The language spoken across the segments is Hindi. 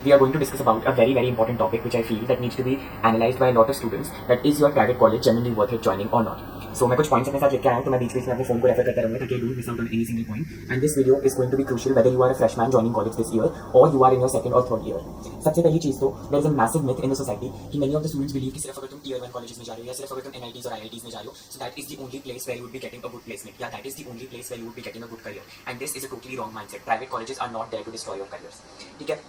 We are going to discuss about a very important topic which I feel that needs to be analyzed by a lot of students. That is your private college genuinely worth it joining or not? So मैं कुछ पॉइंट्स अपने साथ लेके आया हूँ, तो मैं बीच बीच में अपने फोन को रेफर करता रहूंगा ताकि don't miss out on any single point. And this video is going to be crucial whether you are a freshman joining college this year और you are in your second और थर्ड ईयर. सबसे पहली चीज तो there is a massive myth in the society कि many of the students believe कि सिर्फ अगर तुम टियर 1 कॉलेजेस में जा रहे हो या सिर्फ अगर तुम एनआईटीज और आईआईटीज में जा रहे हो, so that is the only place where you would be getting a good placement, या that is the only place where you would be getting a good career. And this is a totally wrong mindset. Private colleges are not there to destroy your careers. ठीक है.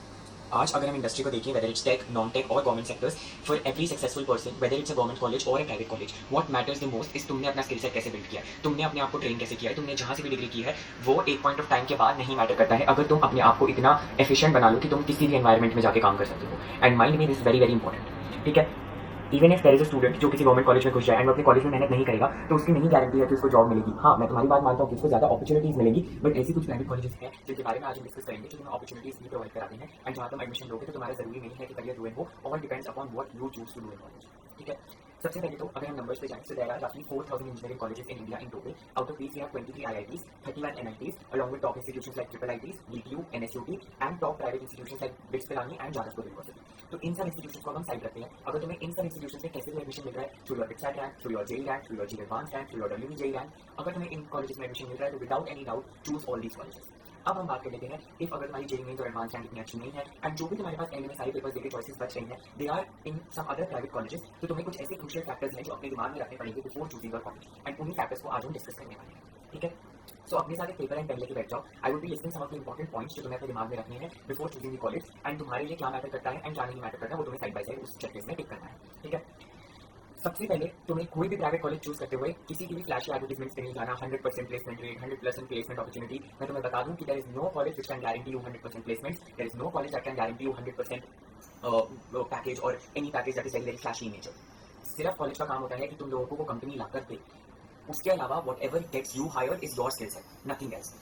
आज अगर हम इंडस्ट्री को देखें, whether it's tech, non tech और government sectors, for every successful person, whether it's a government college और a private college, what matters the most is तुमने अपना स्किल सेट कैसे बिल्ड किया है, तुमने अपने आप को ट्रेन कैसे किया है, तुमने जहां से भी डिग्री की है वो एक पॉइंट ऑफ टाइम के बाद नहीं मैटर करता है अगर तुम अपने आप को इतना एफिशिएंट बना लो कि तुम किसी भी एनवायरमेंट में जाके काम कर सकते हो. And mind me this very important. ठीक है. Even if there is a student जो किसी गवर्नमेंट कॉलेज में खुश है एंड वो अपने कॉलेज में मेहनत नहीं करेगा, तो उसकी नहीं गारंटी है कि उसको जॉब मिलेगी. हाँ, मैं तुम्हारी बात मानता हूँ कि उसको ज्यादा अपॉर्चुनिटीज मिलेगी, बट ऐसी कुछ प्राइवेट कॉलेजेस हैं जिनके बारे में आज हम डिस्कस करेंगे जो तुम्हें अपॉर्चुनिटीज भी प्रोवाइड कराते हैं. एंड जहाँ तुम एडमिशन लोगे तो तुम्हारा जरूरी नहीं है कि करियर रुइन हो, और depends upon what you choose to do in college. ठीक है. सबसे पहले तो अगर हम नंबर्स पे जाएं, so there are roughly 4,000 engineering colleges in India in total. Out of these, we have 23 IITs, 31 NITs, along with top institutions like triple ITs, DTU, NSUT, and top private institutions like BITS Pilani and Jadavpur University. तो इन सब इंस्टीट्यूशंस को हम साइड रखते हैं. अगर तुम्हें इन सब इंस्टीट्यूशंस में कैसे भी एडमिशन मिल रहा है, through your BITSAT rank, through your JEE rank, through your JEE advance rank, through your WB JEE rank, अगर तुम्हें इन कॉलेजेस में एडमिशन मिल रहा है तो without any doubt choose all these colleges. अब हम बात कर लेते हैं, इफ अगर तुम्हारी जेई मेंस और एडवांस रैंक इतनी अच्छी नहीं है एंड जो भी तुम्हारे पास एंड में सारे पेपर्स देके चॉइसेस बच रही हैं, they are in some other private colleges, तो तुम्हें कुछ ऐसे क्रूशियल फैक्टर्स हैं जो अपने दिमाग में रखने पड़ेंगे before choosing your college. And उन्हीं फैक्टर्स को आज हम डिस्कस करने वाले हैं. ठीक है. सो अपने साथ एक पेपर एंड पेन लेके बैठ जाओ. I would be listing some of the important points जो तुम्हें अपने दिमाग में रखने हैं before choosing the college, and तुम्हारे लिए क्या मैटर करता है एंड क्या नहीं मैटर करता है वो तुम्हें साइड बाय साइड उस चेकलिस्ट में टिक करना है. ठीक है. सबसे पहले तुम्हें कोई भी प्राइवेट कॉलेज चूज करते हुए किसी की भी फ्लैशी एडवर्टाइजमेंट पे नहीं जाना. 100% प्लेसमेंट रेट, 100% प्लेसमेंट अपॉर्चुनिटी. मैं तुम्हें बता दूं कि there is no college which can guarantee you 100% placements. There is no college that can guarantee you 100% package और any package that is very flashy in nature. सिर्फ कॉलेज का काम होता है कि तुम लोगों को कंपनी लाकर दे. उसके अलावा whatever gets you hired is your skill set, nothing else.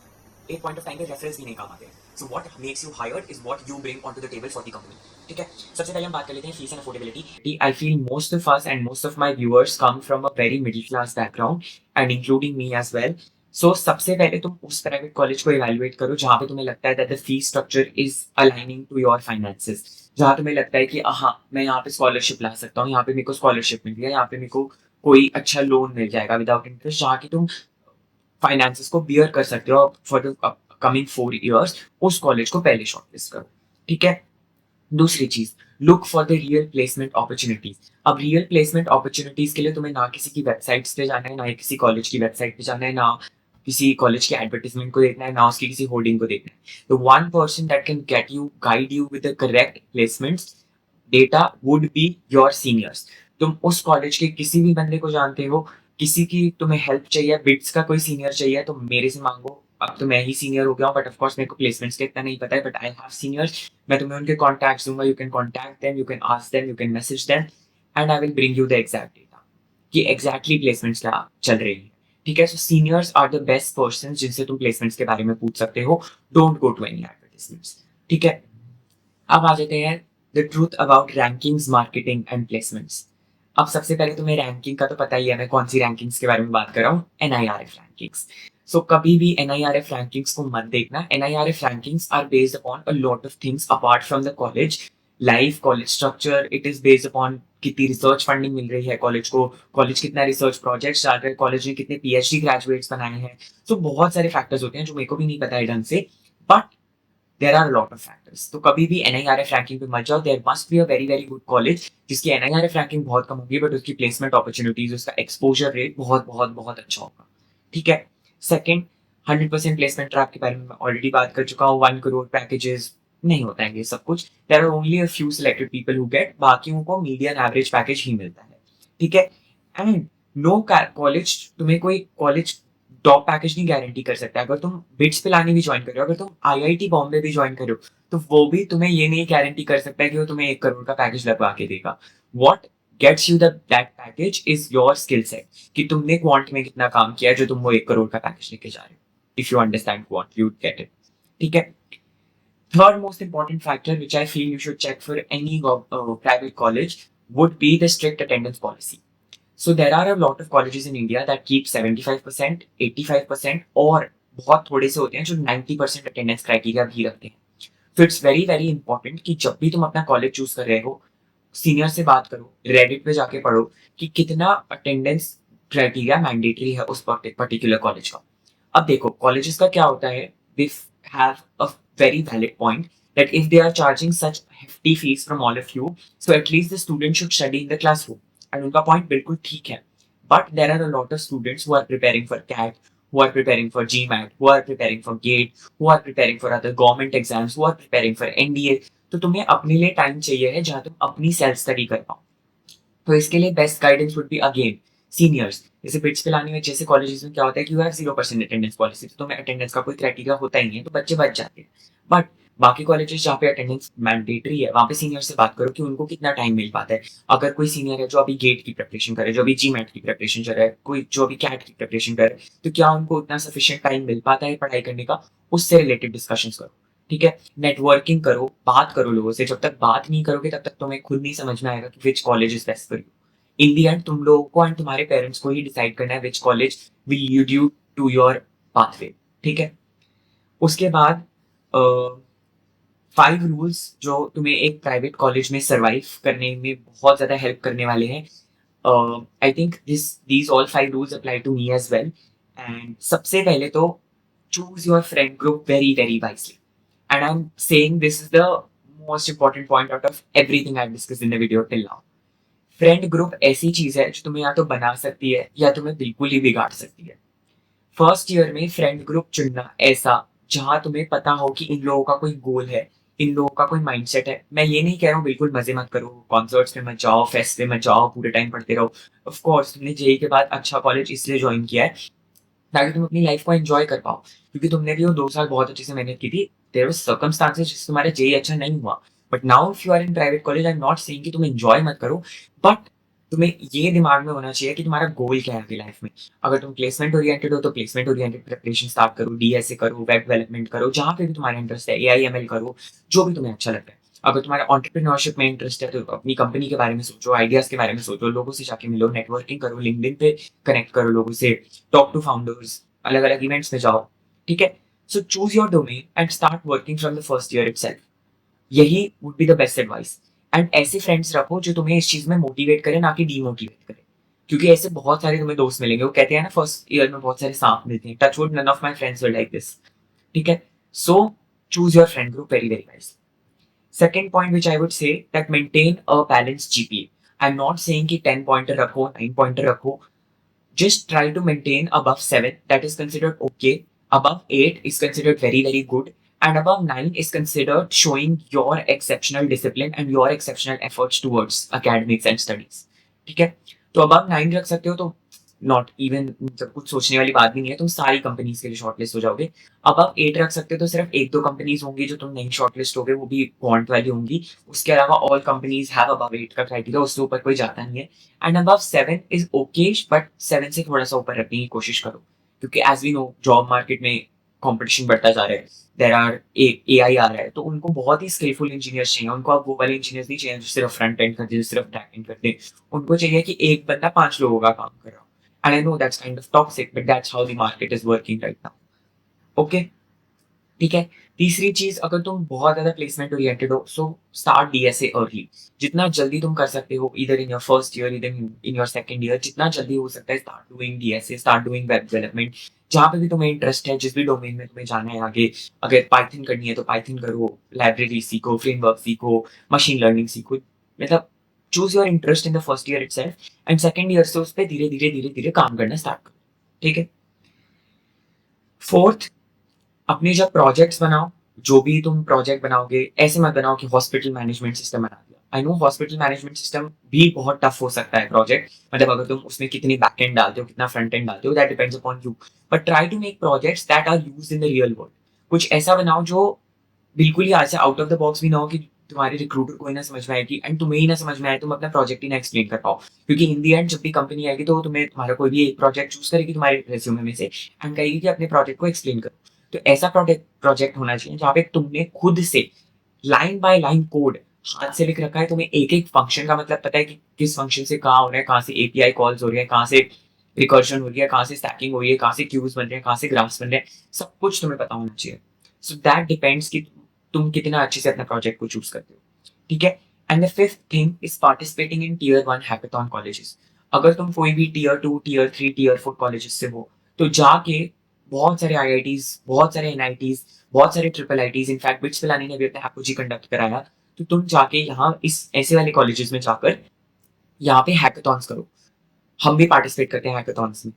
एक पॉइंट ऑफ टाइम पे रेफरेंस भी नहीं काम आते. So what makes you hired is what you bring on to the table for the company. ठीक है. सबसे पहले हम बात कर लेते हैं fees and affordability. I feel most of us and most of my viewers come from a very middle class background and including me as well. So सबसे पहले तुम उस प्राइवेट कॉलेज को इवेलुएट करो जहाँ पे तुम्हें लगता है that the fees structure is aligning to your finances. जहाँ तुम्हें लगता है कि हाँ, मैं यहाँ पे स्कॉलरशिप ला सकता हूँ, यहाँ पे मेरे को स्कॉलरशिप मिल गया, यहाँ पे मेरे को कोई अच्छा लोन मिल जाएगा विदाउट इंटरेस्ट, जहाँ की तुम फाइनेंसेस को बियर कर सकते हो फॉर द कमिंग 4 years. उस कॉलेज को पहले शॉर्टलिस्ट करो. ठीक है. दूसरी चीज, look for the real placement opportunities. अब रियल प्लेसमेंट अपॉर्चुनिटीज के लिए तुम्हें ना किसी की वेबसाइट्स पे जाना है, ना ही किसी कॉलेज की वेबसाइट पे जाना है, ना किसी कॉलेज के एडवर्टीजमेंट को देखना है, ना उसकी किसी होर्डिंग को देखना है. तो one person that can get you, guide you with the correct placements data would be your seniors. तुम उस कॉलेज के किसी भी बंदे को जानते हो, किसी की तुम्हें हेल्प चाहिए, बिट्स का कोई सीनियर चाहिए तो मेरे से मांगो. अब तो मैं ही सीनियर हो गया हूँ, बट ऑफ कोर्स मेरे को प्लेसमेंट्स का इतना नहीं पता है, बट आई हैव सीनियर्स. मैं तुम्हें उनके कॉन्टैक्ट्स दूंगा. You can contact them, you can ask them, you can message them, and I will bring you the exact data कि एग्जैक्टली प्लेसमेंट्स क्या चल रही है. ठीक है. So seniors are the best person जिनसे तुम प्लेसमेंट्स के बारे में पूछ सकते हो. Don't go to any advertisements. ठीक है. अब आ जाते हैं the truth about rankings, marketing and placements. अब सबसे पहले तुम्हें रैंकिंग का तो पता ही है, मैं कौन सी रैंकिंग्स के बारे में बात कर रहा हूँ. NIRF rankings. सो कभी भी NIRF रैंकिंग्स को मत देखना. NIRF rankings are based upon a lot of things apart from the college life, college structure. It is based upon कितनी रिसर्च फंडिंग मिल रही है कॉलेज को, कॉलेज कितना रिसर्च प्रोजेक्ट्स डाल रहे हैं, कॉलेज ने कितने PhD ग्रेजुएट्स बनाए हैं. सो बहुत सारे फैक्टर्स होते हैं जो मेरे को भी नहीं पता है ढंग से, but there are lot of factors. तो कभी भी NIRF रैंकिंग पे मत जाओ. There must be a very good college जिसकी NIRF रैंकिंग बहुत कम होगी, बट उसकी प्लेसमेंट अपॉर्चुनिटीज, उसका एक्सपोजर रेट बहुत अच्छा होगा. ठीक है. सेकंड, 100% प्लेसमेंट ट्रैप के बारे में मैं ऑलरेडी बात कर चुका हूँ. 1 crore पैकेजेस नहीं होता है ये सब कुछ. There are only a few selected people who get, बाकियों को मीडियन एवरेज पैकेज ही मिलता है. ठीक है. एंड नो कॉलेज तुम्हें कोई कॉलेज टॉप पैकेज नहीं गारंटी कर सकता. अगर तुम बिट्स पिलानी भी ज्वाइन कर रहे हो, अगर तुम IIT बॉम्बे भी ज्वाइन कर रहे हो, तो वो भी तुम्हें ये नहीं गारंटी कर सकता है कि वो तुम्हें 1 crore का पैकेज लगवा के देगा. What gets you that package is your skill set, कि तुमने क्वांट में कितना काम किया है जो तुम वो 1 crore का पैकेज लेके जा रहे हो. If you understand quant, you get it. ठीक है. Third most important factor which I feel you should check for any private college would be the strict attendance policy. So there are a lot of colleges in India that keep 75%, 85%, और बहुत थोड़े से होते हैं जो 90% अटेंडेंस क्राइटेरिया भी रखते हैं. तो इट्स वेरी वेरी इंपॉर्टेंट कि जब भी तुम अपना कॉलेज चूज कर रहे हो, सीनियर से बात करो, रेडिट पे जाके पढ़ो कि कितना अटेंडेंस क्राइटेरिया मैंडेटरी है उस पर्टिकुलर कॉलेज का। अब देखो कॉलेजेस का क्या होता है, they have a very valid point that if they are charging such hefty fees from all of you, so at least the student should study in the classroom. And उनका point बिल्कुल ठीक है, but there are a lot of students who are preparing for CAT, who are preparing for GMAT, who are preparing for GATE, who are preparing for other government exams, who are preparing for NDA. तो तुम्हें अपने लिए टाइम चाहिए है जहाँ तुम अपनी सेल्फ स्टडी कर पाओ। तो इसके लिए best guidance would be again seniors. जैसे बिट्स पिलानी में जैसे कॉलेजेस में क्या होता है कि यू हैव 0% अटेंडेंस पॉलिसी, तो तुम्हें अटेंडेंस का कोई क्राइटेरिया होता ही नहीं है, तो बच्चे बच जाते हैं। बट बाकी कॉलेजेस जहाँ पे अटेंडेंस मैंडेटरी है, वहाँ पे सीनियर से बात करो कि उनको कितना टाइम मिल पाता है। अगर कोई सीनियर है जो अभी गेट की प्रिपरेशन करे, जो अभी जीमैट की प्रिपरेशन कर रहा है, कोई जो अभी कैट की प्रिपरेशन करे, तो क्या उनको उतना सफिशियंट टाइम मिल पाता है पढ़ाई करने का, उससे रिलेटेड डिस्कशन करो। ठीक है, नेटवर्किंग करो, बात करो लोगों से। जब तक बात नहीं करोगे तब तक तुम्हें खुद नहीं समझ में आएगा कि which college is best for you. In the end तुम लोगों को एंड तुम्हारे पेरेंट्स को ही डिसाइड करना है which college will lead you to your pathway. ठीक है, उसके बाद 5 रूल्स जो तुम्हें एक प्राइवेट कॉलेज में सर्वाइव करने में बहुत ज्यादा हेल्प करने वाले हैं। I think these all 5 rules apply to me as well. And सबसे पहले तो choose your friend group very very wisely, and I am saying this is the most important point out of everything I discuss in the video till now. Friend group ऐसी चीज है जो तुम्हें या तो बना सकती है या तुम्हें बिल्कुल ही बिगाड़ सकती है। फर्स्ट ईयर में फ्रेंड ग्रुप चुनना ऐसा जहां तुम्हें पता हो कि इन लोगों का कोई गोल है, इन लोगों का कोई माइंडसेट है। मैं ये नहीं कह रहा हूँ बिल्कुल मजे मत करो, कॉन्सर्ट्स में मत जाओ, फेस्ट में मत जाओ, पूरे टाइम पढ़ते रहो। ऑफ कोर्स तुमने जेई के बाद अच्छा कॉलेज इसलिए ज्वाइन किया है ताकि तुम अपनी लाइफ को एंजॉय कर पाओ, क्योंकि तुमने भी वो 2 साल बहुत अच्छे से मेहनत की थी। देयर वाज सर्कमस्टांसेस जिससे तुम्हारा जेई अच्छा नहीं हुआ। But now if you are in private college, I am not saying कि तुम एंजॉय मत करो, बट तुम्हें ये दिमाग में होना चाहिए कि तुम्हारा गोल क्या है आपकी लाइफ में। अगर तुम प्लेसमेंट ओरिएंटेड हो तो प्लेसमेंट ओरिएंटेड प्रिपरेशन स्टार्ट करो, डीएसए करो, वेब डेवलपमेंट करो, जहाँ पे भी तुम्हारा इंटरेस्ट है, एआईएमएल करो, जो भी तुम्हें अच्छा लगता है। अगर तुम्हारा एंटरप्रेन्योरशिप में इंटरेस्ट है तो अपनी कंपनी के बारे में सोचो, आइडियाज के बारे में सोचो, लोगों से जाके मिलो, नेटवर्किंग करो, लिंक्डइन पे कनेक्ट करो लोगों से, टॉक टू फाउंडर्स, अलग अलग इवेंट्स में जाओ। ठीक है, so choose your domain and start working from the first year itself. यही would be the best advice. And ऐसे फ्रेंड्स रखो जो तुम्हें इस चीज में मोटिवेट करे, ना कि डीमोटिवेट करे। क्योंकि ऐसे बहुत सारे तुम्हें दोस्त मिलेंगे, वो कहते हैं ना फर्स्ट ईयर में बहुत सारे सांप मिलते हैं, touch wood none of my friends were like this. ठीक है, so choose your friend group very very wise. Second point which I would say that maintain a balanced GPA. I'm not saying कि 10 pointer रखो, 9 pointer रखो, just try to maintain above 7, that is considered okay. Above 8 is considered very very good, and above 9 is considered showing your exceptional discipline and your exceptional efforts towards academics and studies. ठीक है, तो above 9 रख सकते हो तो नॉट इवन, मतलब कुछ सोचने वाली बात भी नहीं है, तुम सारी कंपनीज के लिए शॉर्टलिस्ट हो जाओगे। अबव 8 रख सकते हो तो सिर्फ 1-2 कंपनीज होंगी जो तुम नहीं शॉर्टलिस्ट होगे, वो भी क्वांट वाली होंगी। उसके अलावा ऑल कंपनीज हैव अबव 8 का क्राइटेरिया, उससे ऊपर कोई जाता नहीं है। And above 7 is okay, but 7 से थोड़ा सा ऊपर रखने की कोशिश करो, क्योंकि as we know job market में कंपटीशन बढ़ता जा रहा है, देर आर एआई आ रहा है, तो उनको बहुत ही स्किलफुल इंजीनियर्स चाहिए। उनको अब वो वाले इंजीनियर्स नहीं चाहिए जो सिर्फ फ्रंट एंड करते, जो सिर्फ बैक एंड करते। उनको चाहिए कि एक बंदा 5 लोगों का काम कर रहा हो। And I know that's kind of toxic, but that's how the market is working right now. Okay? ठीक है, तीसरी चीज, अगर तुम बहुत ज्यादा प्लेसमेंट ओरिएंटेड हो, सो स्टार्ट डीएसए अर्ली। जितना जल्दी तुम कर सकते हो, इधर इन योर फर्स्ट ईयर, इधर इन योर सेकंड ईयर, जितना जल्दी हो सकता है start doing DSA, start doing web development. जहाँ पे भी तुम्हें इंटरेस्ट है, जिस भी डोमेन में तुम्हें जाना है आगे, अगर पाइथन करनी है तो पाइथन करो, लाइब्रेरी सीखो, फ्रेमवर्क सीखो, मशीन लर्निंग सीखो। मतलब choose your interest in the first year itself, and second year से उस पर धीरे धीरे धीरे धीरे काम करना स्टार्ट करो। ठीक है, फोर्थ, अपने जब प्रोजेक्ट्स बनाओ, जो भी तुम प्रोजेक्ट बनाओगे, ऐसे मत बनाओ कि हॉस्पिटल मैनेजमेंट सिस्टम बना दिया। I know hospital management system भी बहुत टफ हो सकता है प्रोजेक्ट, मतलब अगर तुम उसमें कितनी बैक एंड डालते हो, कितना फ्रंट एंड डालते हो, that depends upon you. But try to make projects that are used in the real world. कुछ ऐसा बनाओ जो बिल्कुल ही ऐसे आउट ऑफ द बॉक्स भी ना हो कि तुम्हारे रिक्रूटर को ही ना समझ में आएगी, एंड तुम्हें ही ना समझ में आए, तुम अपना प्रोजेक्ट ही ना एक्सप्लेन कर पाओ। क्योंकि इन दी एंड जब भी कंपनी आएगी तो तुम्हें तुम्हारा कोई भी एक प्रोजेक्ट चूज करेगी तुम्हारे रेज्यूमे में से, एंड कहेगी कि अपने प्रोजेक्ट को एक्सप्लेन करो। तो ऐसा प्रोजेक्ट होना चाहिए जहाँ पे तुमने खुद से लाइन बाय लाइन कोड हाथ से लिख रखा है, तुम्हें एक एक फंक्शन का मतलब पता है कि किस फंक्शन से कहाँ हो रहा है, कहाँ से एपीआई कॉल्स हो रही है, कहाँ से रिकर्शन हो रही है, कहाँ से स्टैकिंग हो रही है, कहाँ से क्यूज बन रहे हैं, कहाँ से ग्राफ्स बन रहे हैं, सब कुछ तुम्हें पता होना चाहिए। सो दैट डिपेंड्स कि तुम कितना अच्छे से अपना प्रोजेक्ट को चूज करते हो, ठीक है। And the fifth thing is participating in tier 1 hackathon colleges. अगर तुम कोई भी टीयर 2, टीयर 3, टीयर 4 कॉलेजेस से हो, तो जाके बहुत सारे आईआईटीज, बहुत सारे एनआईटीज, बहुत सारे triple ITs, in fact bits Pilani ने भी अपने हैकोजी कंडक्ट कराया, तो तुम जाके यहाँ इस ऐसे वाले कॉलेजेस में जाकर यहाँ पे हैकाथॉन्स करो। हम भी पार्टिसिपेट करते हैं हैकाथॉन्स में।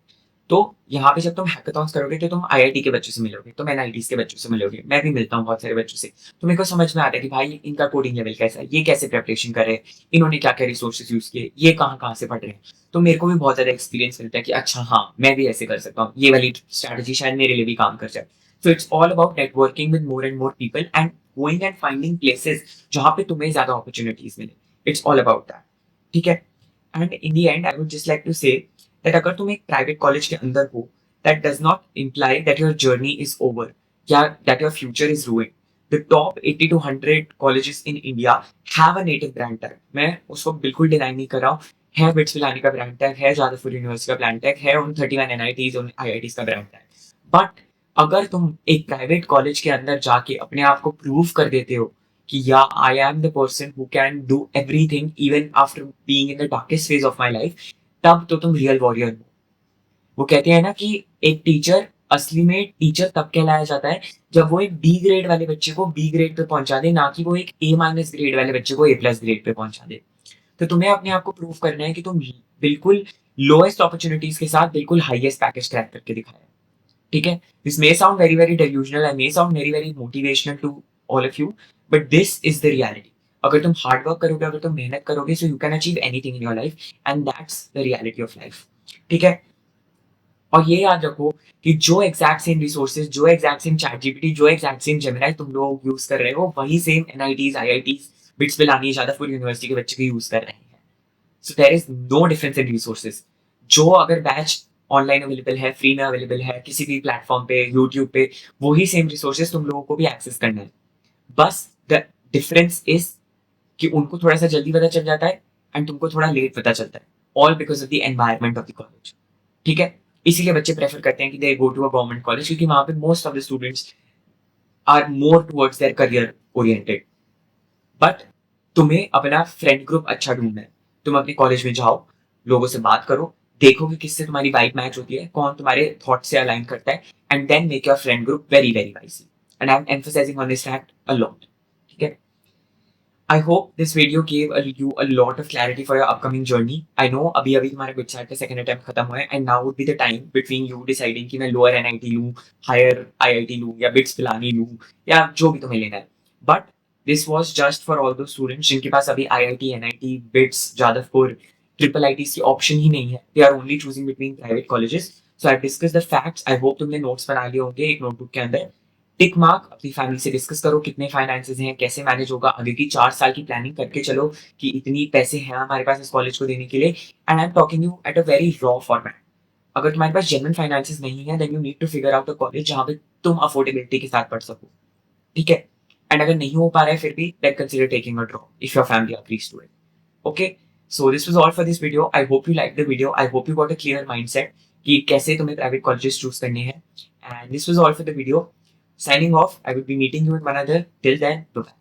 तो यहाँ पे जब तुम हैकाथॉन्स करोगे तो तुम आईआईटी के बच्चों से मिलोगे, तुम एनआईटीज के बच्चों से मिलोगे, मैं भी मिलता हूँ बहुत सारे बच्चों से। तो मेरे को समझ में आता है कि भाई इनका कोडिंग लेवल कैसा है, ये कैसे प्रिपरेशन कर रहे हैं, इन्होंने क्या क्या रिसोर्सेज यूज किए, ये कहाँ कहाँ से पढ़ रहे हैं। तो मेरे को भी बहुत ज्यादा एक्सपीरियंस मिलता है कि अच्छा हाँ मैं भी ऐसे कर सकता हूँ, ये वाली स्ट्रैटेजी शायद मेरे लिए भी काम कर जाए। So it's all about networking with more and more people and going and finding places जहाँ पे तुम्हें ज्यादा अपॉर्चुनिटीज मिले। इट्स ऑल अबाउट दैट, ठीक है। And in the end I would just like to say that अगर तुम एक प्राइवेट कॉलेज के अंदर हो, that does not imply that your journey is over, yeah, that your future is ruined. The top 80 to 100 colleges in India have a native brand tag. मैं उसको बिल्कुल डिनाई नहीं कर रहा हूँ, है बिट्स पिलानी का ब्रांड टैग, है जादवपुर यूनिवर्सिटी का ब्रांड टैग, है उन 31 एनआईटीज उन आईआईटीज का ब्रांड टैग। बट अगर तुम एक प्राइवेट कॉलेज के अंदर जाके अपने आप को प्रूव कर देते हो कि या I am the person who can do everything even after being in the darkest phase of my life, तब तो तुम रियल वॉरियर हो। वो कहते हैं ना कि एक टीचर असली में टीचर तब कहलाया जाता है जब वो एक बी ग्रेड वाले बच्चे को बी ग्रेड पे पहुंचा दे, ना कि वो एक ए माइनस ग्रेड वाले बच्चे को ए प्लस ग्रेड पे पहुंचा दे। तो तुम्हें अपने आप को प्रूव करना है कि तुम बिल्कुल लोएस्ट अपॉर्चुनिटीज के साथ बिल्कुल हाईएस्ट पैकेज क्रैक करके दिखाया, ठीक है। This may sound very very delusional, I may sound very very motivational to all of you, but this is the reality. अगर तुम हार्ड वर्क करोगे, अगर तुम मेहनत करोगे, so you can achieve anything in your life and that's the reality of life, ठीक है। और ये याद रखो कि जो एग्जैक्ट सेम रिसोर्सेज, जो एग्जैक्ट सेम चैट जीपीटी, जो एग्जैक्ट सेम जेमिनाई तुम लोग यूज कर रहे हो, वही same NITs, IITs, BITS Pilani, Jadavpur university के बच्चे भी यूज कर रहे हैं। So there is no difference in resources. जो अगर बैच ऑनलाइन अवेलेबल है, फ्री में अवेलेबल है किसी भी प्लेटफॉर्म पे, यूट्यूब पे, वही सेम रिसोर्सेज तुम लोगों को भी एक्सेस करना है। बस द डिफरेंस इज कि उनको थोड़ा सा जल्दी पता चल जाता है एंड तुमको थोड़ा लेट पता चलता है, all because of the environment of the college, ठीक है। इसीलिए बच्चे प्रेफर करते हैं कि they go to a government college, क्योंकि वहां पे most of the students are more towards their career oriented. But तुम्हें अपना फ्रेंड ग्रुप अच्छा ढूंढना है। तुम अपने कॉलेज में जाओ, लोगों से बात करो, देखो कि किससे तुम्हारी वाइब मैच होती है, कौन तुम्हारे थॉट से अलाइन करता है, and then make your friend group very very wisely. And I am emphasising on this fact a lot, ठीक है। I hope this video gave you a lot of clarity for your upcoming journey. I know अभी अभी तुम्हारा बिट का सेकंड अटेम्प्ट खत्म हुआ है and now would be the time between you deciding कि मैं लोअर एनआईटी लूँ, हायर आईआईटी लूँ या बिट्स पिलानी लूँ या जो भी तुम्हें लेना है। But this was just for all those students जिनके पास अभी IIT, NIT, BITS, Jadavpur, triple I की ऑप्शन ही नहीं है। They are only choosing between private colleges. So I discuss the facts. I hope तुमने नोट्स बना लिए होंगे एक नोटबुक के अंदर। टिक मार्क, अपनी फैमिली से डिस्कस करो कितने फाइनेंसेस हैं, कैसे मैनेज होगा, आगे की 4 साल की प्लानिंग करके चलो कि इतनी पैसे हैं हमारे पास इस कॉलेज को देने के लिए। And I am talking you at a very raw format. अगर तुम्हारे पास जेन्युइन फाइनेंसेस नहीं है then you need to figure out a college जहाँ पे तुम अफोर्डेबिलिटी के साथ पढ़ सको, ठीक है। एंड अगर नहीं हो पा रहा है फिर भी then consider taking a drop if your family agrees to it, okay. So this was all for this video. I hope you like the video, I hope you got a clear mindset कि कैसे तुम्हें प्राइवेट कॉलेजेस चूज करने हैं। And this was all for the video. Signing off, I will be meeting you in one other. Till then, bye-bye.